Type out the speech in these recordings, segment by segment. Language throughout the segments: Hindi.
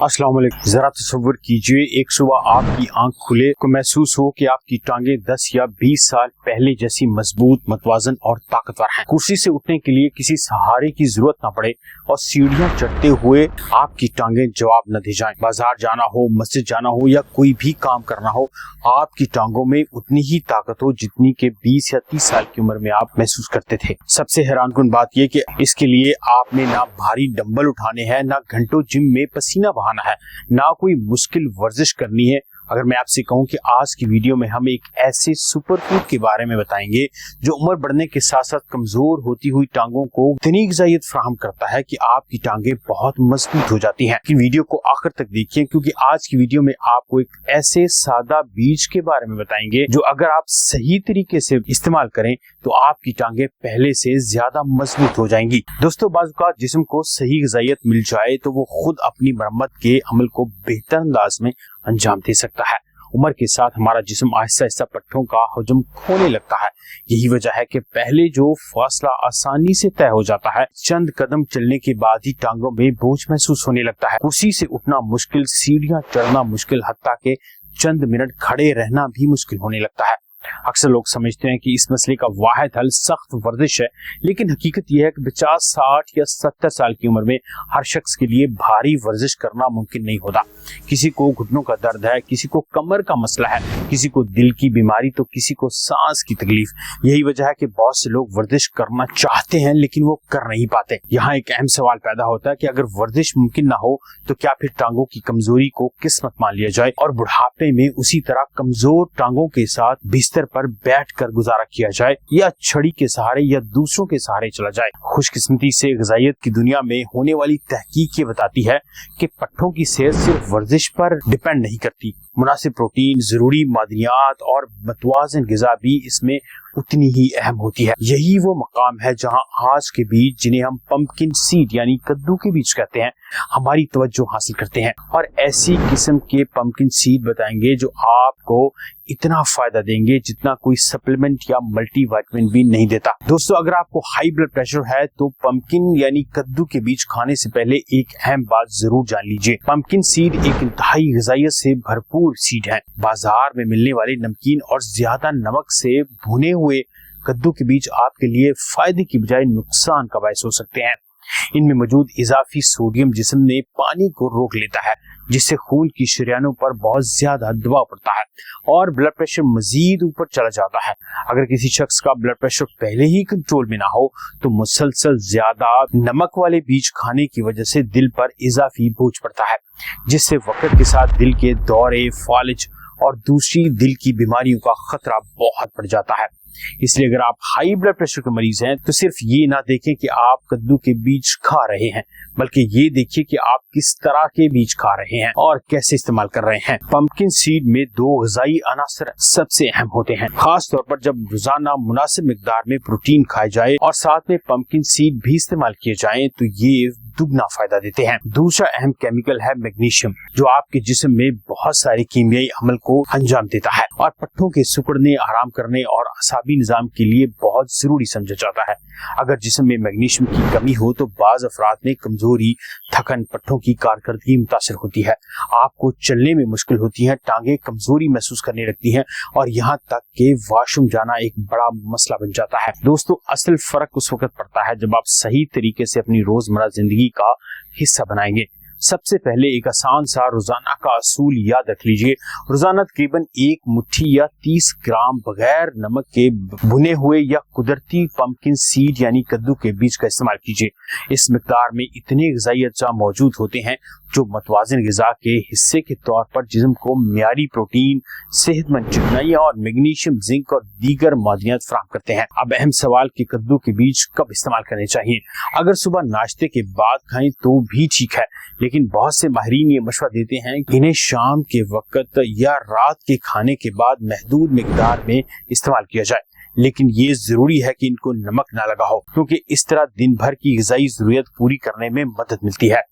अस्सलाम वालेकुम। जरा तसव्वुर कीजिए एक सुबह आपकी आंख खुले को महसूस हो कि आपकी टांगे 10 या 20 साल पहले जैसी मजबूत, मतवाजन और ताकतवर हैं। कुर्सी से उठने के लिए किसी सहारे की जरूरत ना पड़े और सीढ़ियां चढ़ते हुए आपकी टांगे जवाब न दे जाएं। बाजार जाना हो, मस्जिद जाना हो या कोई भी काम करना हो, आपकी टांगों में उतनी ही ताकत हो जितनी के 20 या 30 साल की उम्र में आप महसूस करते थे। सबसे हैरानकुन बात यह कि इसके लिए आपने ना भारी डंबल उठाने हैं, ना घंटों जिम में पसीना बहाना है, ना कोई मुश्किल वर्जिश करनी है। अगर मैं आपसे कहूं कि आज की वीडियो में हम एक ऐसे सुपर फूड के बारे में बताएंगे जो उम्र बढ़ने के साथ साथ कमजोर होती हुई टांगों को इतनी ग़िज़ाइयत फराहम करता है कि आपकी टांगे बहुत मजबूत हो जाती हैं। कि वीडियो को आखिर तक देखिए, क्योंकि आज की वीडियो में आपको एक ऐसे सादा बीज के बारे में बताएंगे जो अगर आप सही तरीके से इस्तेमाल करें तो आपकी टांगे पहले से ज्यादा मजबूत हो जाएंगी। दोस्तों, बाज़ जिस्म को सही ग़िज़ाइयत मिल जाए तो वो खुद अपनी मरम्मत के अमल को बेहतर अंदाज में अंजाम दे सकता है। उम्र के साथ हमारा जिस्म आहिस्ता आहिस्ता पट्टों का हजम खोने लगता है। यही वजह है कि पहले जो फासला आसानी से तय हो जाता है, चंद कदम चलने के बाद ही टांगों में बोझ महसूस होने लगता है। कुर्सी से उठना मुश्किल, सीढ़ियां चढ़ना मुश्किल, हत्ता के चंद मिनट खड़े रहना भी मुश्किल होने लगता है। अक्सर लोग समझते हैं कि इस मसले का वाहिद हल सख्त वर्जिश है, लेकिन हकीकत यह है कि 50, 60 या 70 साल की उम्र में हर शख्स के लिए भारी वर्जिश करना मुमकिन नहीं होता। किसी को घुटनों का दर्द है, किसी को कमर का मसला है, किसी को दिल की बीमारी तो किसी को सांस की तकलीफ। यही वजह है कि बहुत से लोग वर्जिश करना चाहते हैं लेकिन वो कर नहीं पाते। यहाँ एक अहम सवाल पैदा होता है कि अगर वर्जिश मुमकिन ना हो तो क्या फिर टांगों की कमजोरी को किस्मत मान लिया जाए और बुढ़ापे में उसी तरह कमजोर टांगों के साथ बिस्तर पर बैठकर गुजारा किया जाए, या छड़ी के सहारे या दूसरों के सहारे चला जाए। खुशकिस्मती से ग़िज़ाइयत की दुनिया में होने वाली तहकीक ये बताती है कि पट्टों की सेहत सिर्फ वर्जिश पर डिपेंड नहीं करती। मुनासिब प्रोटीन, जरूरी मादनियात और मतवाज़न ग़िज़ा भी इसमें उतनी ही अहम होती है। यही वो मकाम है जहां आज के बीज, जिन्हें हम पंपकिन सीड यानी कद्दू के बीज कहते हैं, हमारी तवज्जो हासिल करते हैं। और ऐसी किस्म के पंपकिन सीड बताएंगे जो आपको इतना फायदा देंगे जितना कोई सप्लीमेंट या मल्टीविटामिन भी नहीं देता। दोस्तों, अगर आपको हाई ब्लड प्रेशर है तो पंपकिन यानी कद्दू के बीज खाने से पहले एक अहम बात जरूर जान लीजिए। पंपकिन सीड एक इंतहाई ग़िज़ाइयत से भरपूर सीड है। बाजार में मिलने वाले नमकीन और ज्यादा नमक से भुने हुए कद्दू के बीज आपके लिए फायदे की बजाय नुकसान का बायस हो सकते हैं। इनमें मौजूद इजाफी सोडियम जिस्म में पानी को रोक लेता है, जिससे खून की शरियानों पर बहुत ज्यादा दबाव पड़ता है और ब्लड प्रेशर मजीद ऊपर चला जाता है। अगर किसी शख्स का ब्लड प्रेशर पहले ही कंट्रोल में ना हो तो मुसलसल ज्यादा नमक वाले बीज खाने की वजह से दिल पर इजाफी बोझ पड़ता है, जिससे वक्त के साथ दिल के दौरे, फालिज और दूसरी दिल की बीमारियों का खतरा बहुत बढ़ जाता है। इसलिए अगर आप हाई ब्लड प्रेशर के मरीज हैं तो सिर्फ ये ना देखें कि आप कद्दू के बीज खा रहे हैं, बल्कि ये देखिए कि आप किस तरह के बीज खा रहे हैं और कैसे इस्तेमाल कर रहे हैं। पंपकिन सीड में 2 ग़िज़ाई अनासर सबसे अहम होते हैं, खास तौर पर जब रोजाना मुनासिब मिकदार में प्रोटीन खाए जाए और साथ में पंपकिन सीड भी इस्तेमाल किए जाएं तो ये दुगना फायदा देते हैं। दूसरा अहम केमिकल है मैग्नीशियम, जो आपके जिस्म में बहुत सारे कीमियाई अमल को अंजाम देता है और पट्टों के सिकुड़ने, आराम करने और असाबी निजाम के लिए बहुत जरूरी समझा जाता है। अगर जिस्म में मैग्नीशियम की कमी हो तो बाज़ अफराद में कमजोरी, थकन, पट्टों की कारकर्दगी मुतासर होती है, आपको चलने में मुश्किल होती है, टांगे कमजोरी महसूस करने लगती हैं और यहाँ तक कि वॉशरूम जाना एक बड़ा मसला बन जाता है। दोस्तों, असल फर्क उस वक्त पड़ता है जब आप सही तरीके से अपनी रोजमर्रा जिंदगी का हिस्सा बनाएंगे। सबसे पहले एक आसान सा रोजाना का असूल याद रख लीजिए। रोजाना तकरीबन 1 मुट्ठी या 30 ग्राम बगैर नमक के भुने हुए या कुदरती पंपकिन सीड यानी कद्दू के बीज का इस्तेमाल कीजिए। इस मिकदार में इतने ग़िज़ाई अज्जा मौजूद होते हैं जो मतवाज़िन ग़िज़ा के हिस्से के तौर पर जिस्म को मियारी प्रोटीन, सेहतमंद चिकनाई और मैग्नीशियम, जिंक और दीगर मादनियात फराहम करते हैं। अब अहम सवाल कि कद्दू के बीज कब इस्तेमाल करने चाहिए। अगर सुबह नाश्ते के बाद खाएं तो भी ठीक है, लेकिन बहुत से माहिरीन ये मशवरा देते हैं कि इन्हें शाम के वक्त या रात के खाने के बाद महदूद मिकदार में इस्तेमाल किया जाए, लेकिन ये जरूरी है कि इनको नमक ना लगा हो, क्योंकि इस तरह दिन भर की ग़िज़ाई ज़रूरत पूरी करने में मदद मिलती है।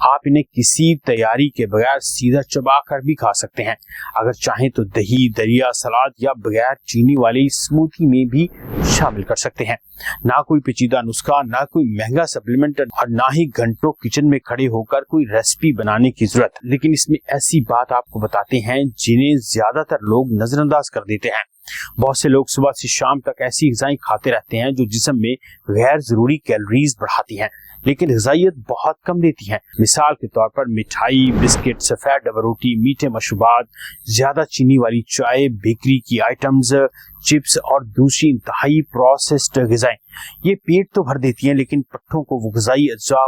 आप इन्हें किसी तैयारी के बगैर सीधा चबा कर भी खा सकते हैं। अगर चाहें तो दही, दलिया, सलाद या बगैर चीनी वाली स्मूथी में भी शामिल कर सकते हैं। ना कोई पेचीदा नुस्खा, ना कोई महंगा सप्लीमेंट और ना ही घंटों किचन में खड़े होकर कोई रेसिपी बनाने की जरूरत। लेकिन इसमें ऐसी बात आपको बताते हैं जिन्हें ज्यादातर लोग नजरअंदाज कर देते हैं। बहुत से लोग सुबह से शाम तक ऐसी ग़िज़ाएं खाते रहते हैं जो जिस्म में गैर जरूरी कैलोरीज बढ़ाती हैं, लेकिन ग़िज़ाइयत बहुत कम देती हैं। मिसाल के तौर पर मिठाई, बिस्किट, सफेद डबल रोटी, मीठे मशरूबात, ज्यादा चीनी वाली चाय, बेकरी की आइटम्स, चिप्स और दूसरी इंतहाई प्रोसेस्ड ग़िज़ाएं ये पेट तो भर देती हैं लेकिन पट्टों को वो ग़िज़ाई अज्जा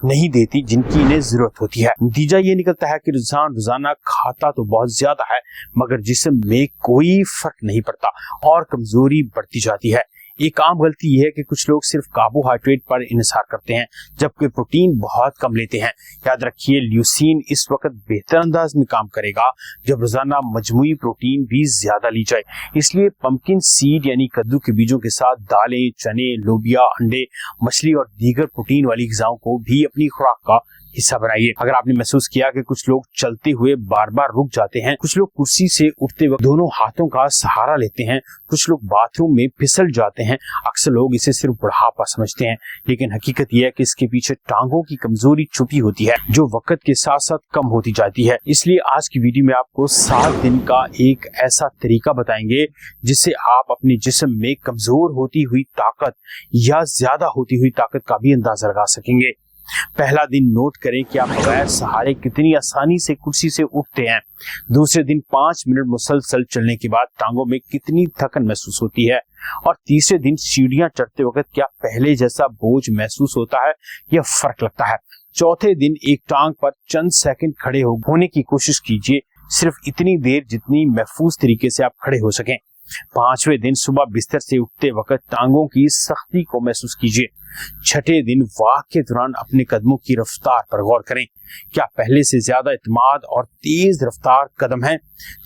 नहीं देती जिनकी इन्हें जरूरत होती है। नतीजा ये निकलता है कि इंसान रोजाना खाता तो बहुत ज्यादा है मगर जिस्म में कोई फर्क नहीं पड़ता और कमजोरी बढ़ती जाती है। एक आम गलती यह है कि कुछ लोग सिर्फ कार्बोहाइड्रेट पर इन्हिसार करते हैं जबकि प्रोटीन बहुत कम लेते हैं। याद रखिए, ल्यूसीन इस वक्त बेहतर अंदाज में काम करेगा जब रोजाना मजमूई प्रोटीन भी ज्यादा ली जाए। इसलिए पंपकिन सीड यानी कद्दू के बीजों के साथ दालें, चने, लोबिया, अंडे, मछली और दीगर प्रोटीन वाली ग़िज़ाओं को भी अपनी खुराक का हिस्सा बनाइए। अगर आपने महसूस किया कि कुछ लोग चलते हुए बार बार रुक जाते हैं, कुछ लोग कुर्सी से उठते वक्त दोनों हाथों का सहारा लेते हैं, कुछ लोग बाथरूम में फिसल जाते हैं, अक्सर लोग इसे सिर्फ बुढ़ापा समझते हैं, लेकिन हकीकत यह है कि इसके पीछे टांगों की कमजोरी छुपी होती है जो वक्त के साथ साथ कम होती जाती है। इसलिए आज की वीडियो में आपको 7 दिन का एक ऐसा तरीका बताएंगे जिससे आप अपने जिस्म में कमजोर होती हुई ताकत या ज्यादा होती हुई ताकत का भी अंदाजा लगा सकेंगे। पहला दिन नोट करें कि आप बगैर सहारे कितनी आसानी से कुर्सी से उठते हैं। दूसरे दिन 5 मिनट मुसलसल चलने के बाद टांगों में कितनी थकन महसूस होती है। और तीसरे दिन सीढ़ियां चढ़ते वक्त क्या पहले जैसा बोझ महसूस होता है या फर्क लगता है। चौथे दिन एक टांग पर चंद सेकंड खड़े होने की कोशिश कीजिए, सिर्फ इतनी देर जितनी महफूज तरीके से आप खड़े हो सकें। 5वें दिन सुबह बिस्तर से उठते वक्त टांगों की सख्ती को महसूस कीजिए। 6ठे दिन वॉक के दौरान अपने कदमों की रफ्तार पर गौर करें, क्या पहले से ज्यादा इत्मीनान और तेज रफ्तार कदम है।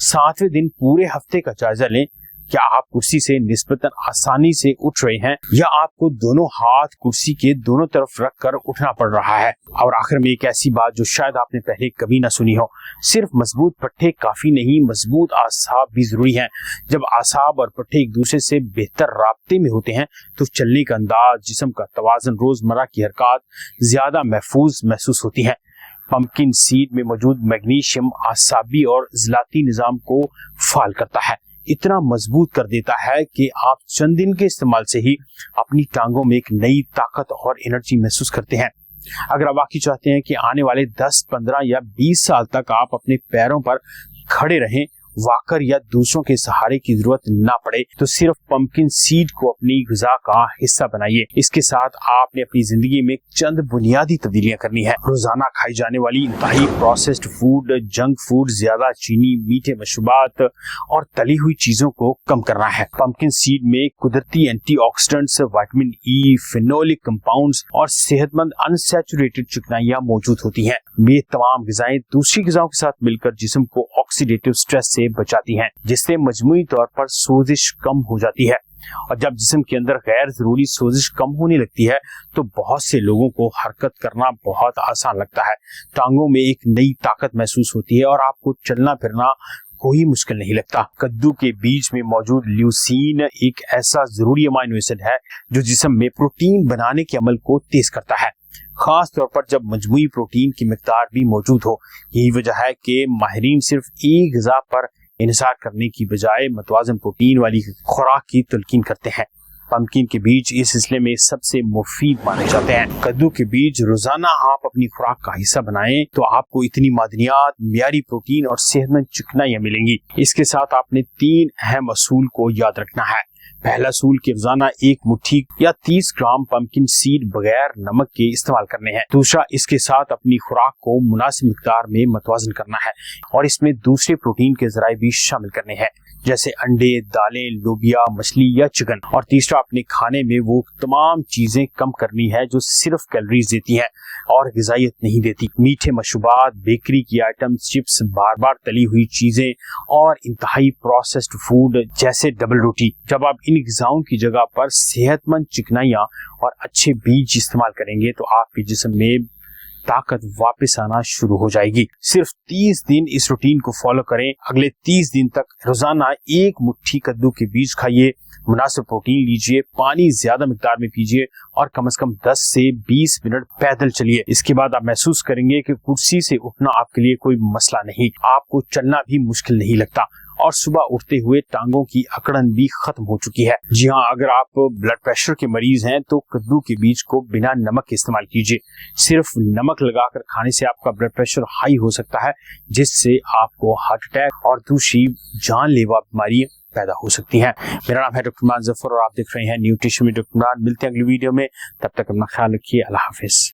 7वें दिन पूरे हफ्ते का जायजा लें, क्या आप कुर्सी से निस्बतन आसानी से उठ रहे हैं या आपको दोनों हाथ कुर्सी के दोनों तरफ रखकर उठना पड़ रहा है। और आखिर में एक ऐसी बात जो शायद आपने पहले कभी ना सुनी हो, सिर्फ मजबूत पट्टे काफी नहीं, मजबूत आसाब भी जरूरी हैं। जब आसाब और पट्टे एक दूसरे से बेहतर राब्ते में होते हैं तो चलने का अंदाज, जिस्म का तवाज़ुन, रोजमर्रा की हरकत ज्यादा महफूज महसूस होती है। पंपकिन सीड में मौजूद मैग्नीशियम आसाबी और इज़लाती निज़ाम को फाल करता है, इतना मजबूत कर देता है कि आप चंद दिन के इस्तेमाल से ही अपनी टांगों में एक नई ताकत और एनर्जी महसूस करते हैं। अगर आप वाकई चाहते हैं कि आने वाले 10, 15 या 20 साल तक आप अपने पैरों पर खड़े रहें, वॉकर या दूसरों के सहारे की जरूरत ना पड़े, तो सिर्फ पंपकिन सीड को अपनी ग़िज़ा का हिस्सा बनाइए। इसके साथ आपने अपनी जिंदगी में चंद बुनियादी तब्दीलियां करनी है। रोजाना खाई जाने वाली इंतहाई प्रोसेस्ड फूड, जंक फूड, ज्यादा चीनी, मीठे मशरूबात और तली हुई चीजों को कम करना है। पंपकिन सीड में कुदरती antioxidants, vitamin E, phenolic compounds और सेहतमंद अनसैचुरेटेड चिकनाइयां मौजूद होती हैं। ये तमाम ग़िज़ाएं दूसरी ग़िज़ाओं के साथ मिलकर जिस्म को ऑक्सीडेटिव स्ट्रेस से बचाती हैं, जिससे मजमूई तौर पर सोजिश कम हो जाती है। और जब जिस्म के अंदर गैर जरूरी सोजिश कम होने लगती है तो बहुत से लोगों को हरकत करना बहुत आसान लगता है। टांगों में एक नई ताकत महसूस होती है और आपको चलना फिरना कोई मुश्किल नहीं लगता। कद्दू के बीज में मौजूद ल्यूसीन एक ऐसा जरूरी अमाइनो एसिड है जो जिस्म में प्रोटीन बनाने के अमल को तेज करता है, खास तौर पर जब मजमूई प्रोटीन की मिकदार भी मौजूद हो। यही वजह है कि माहिरीन सिर्फ एक ग़िज़ा पर इन्हिसार करने की बजाय मुतवाज़िन प्रोटीन वाली खुराक की तलकीन करते हैं। पंपकिन के बीज इस सिलसिले में सबसे मुफीद माने जाते हैं। कद्दू के बीज रोजाना आप अपनी खुराक का हिस्सा बनाएं तो आपको इतनी मादनियात, मियारी प्रोटीन और सेहतमंद चिकनाइयां मिलेंगी। इसके साथ आपने 3 अहम असूल को याद रखना है। पहला असूल कि रोजाना 1 मुट्ठी या 30 ग्राम पंपकिन सीड बगैर नमक के इस्तेमाल करने हैं। दूसरा, इसके साथ अपनी खुराक को मुनासिब मिकदार में मतवाजन करना है और इसमें दूसरे प्रोटीन के जराए भी शामिल करने हैं जैसे अंडे, दालें, लोबिया, मछली या चिकन। और तीसरा, अपने खाने में वो तमाम चीजें कम करनी है जो सिर्फ कैलोरीज देती हैं और ग़िज़ाइयत नहीं देती। मीठे मशरूबात, बेकरी की आइटम्स, चिप्स, बार बार तली हुई चीजें और इंतहाई प्रोसेस्ड फूड जैसे डबल रोटी। जब आप इन ग़िज़ाओं की जगह पर सेहतमंद चिकनाइयां और अच्छे बीज इस्तेमाल करेंगे तो आपके जिस्म में ताकत वापस आना शुरू हो जाएगी। सिर्फ 30 दिन इस रूटीन को फॉलो करें। अगले 30 दिन तक रोजाना 1 मुट्ठी कद्दू के बीज खाइए, मुनासिब प्रोटीन लीजिए, पानी ज्यादा मिकदार में पीजिए और कम से कम 10 से 20 मिनट पैदल चलिए। इसके बाद आप महसूस करेंगे कि कुर्सी से उठना आपके लिए कोई मसला नहीं, आपको चलना भी मुश्किल नहीं लगता और सुबह उठते हुए टांगों की अकड़न भी खत्म हो चुकी है। जी हाँ, अगर आप ब्लड प्रेशर के मरीज हैं तो कद्दू के बीज को बिना नमक के इस्तेमाल कीजिए। सिर्फ नमक लगाकर खाने से आपका ब्लड प्रेशर हाई हो सकता है, जिससे आपको हार्ट अटैक और दूसरी जानलेवा बीमारियां पैदा हो सकती हैं। मेरा नाम है डॉक्टर इमरान जफर और आप देख रहे हैं न्यूट्रिशन में डॉक्टर इमरान। मिलते हैं अगली वीडियो में, तब तक अपना ख्याल रखिए। अल्लाह हाफिज।